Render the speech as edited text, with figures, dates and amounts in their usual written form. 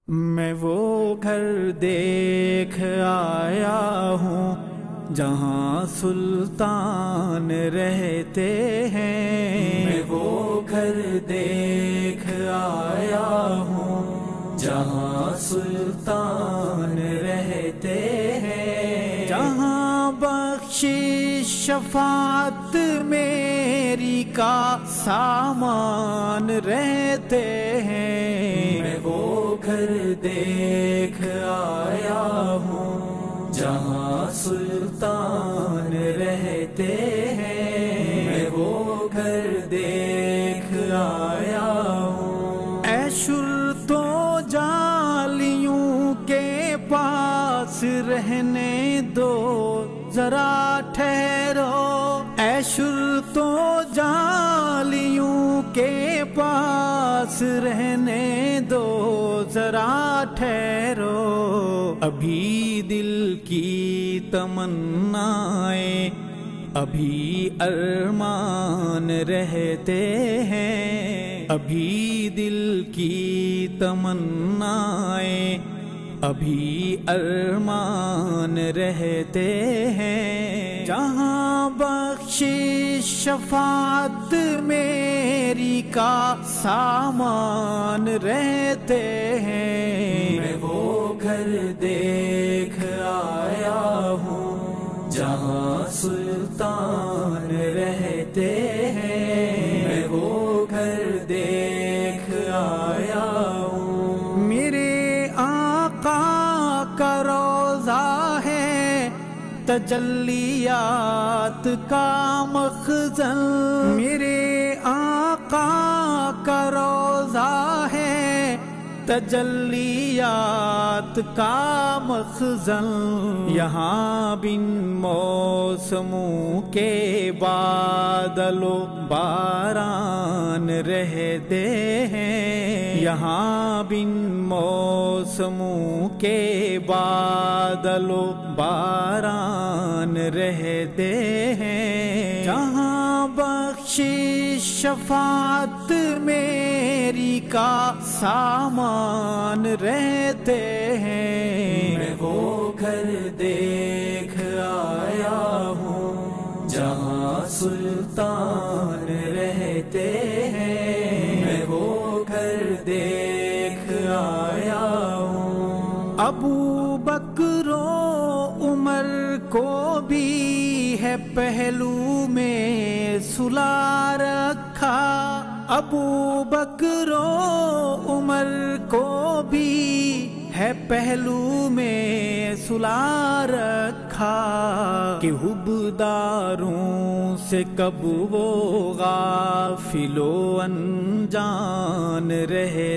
میں وہ گھر دیکھ آیا ہوں جہاں سلطان رہتے ہیں، میں وہ گھر دیکھ آیا ہوں جہاں سلطان رہتے ہیں، جہاں بخشش شفاعت میری کا سامان رہتے ہیں، میں وہ گھر دیکھ آیا ہوں جہاں سلطان رہتے ہیں، میں وہ گھر دیکھ آیا ہوں۔ اے شرط و جالیوں کے پاس رہنے دو ذرا ٹھہرو، اے شرط و جالیوں کے پاس رہنے دو ذرا ٹھہرو، ابھی دل کی تمنائیں ابھی ارمان رہتے ہیں، ابھی دل کی تمنائیں ابھی ارمان رہتے ہیں، جہاں بخشش شفاعت میری کا سامان رہتے ہیں، میں وہ گھر دیکھ آیا ہوں جہاں سلطان رہتے ہیں، میں وہ گھر دیکھ آیا ہوں۔ میرے آقا کا روضہ ہے تجلیات کا مخزن، میرے آقا کا روضہ ہے تجلیات کا مخزن، یہاں بن موسموں کے بادل و باران رہتے ہیں، یہاں بن موسموں کے بادل و باران رہتے ہیں، جہاں بخشش شفاعت میری کا سامان رہتے ہیں، میں وہ گھر دیکھ آیا ہوں جہاں سلطان رہتے ہیں، میں وہ گھر دیکھ آیا ہوں۔ ابو بکر و عمر کو بھی ہے پہلو میں سلا رکھا، ابو بکر و عمر کو بھی ہے پہلو میں سلا رکھا، کہ حبداروں سے کب وہ غافل و انجان رہے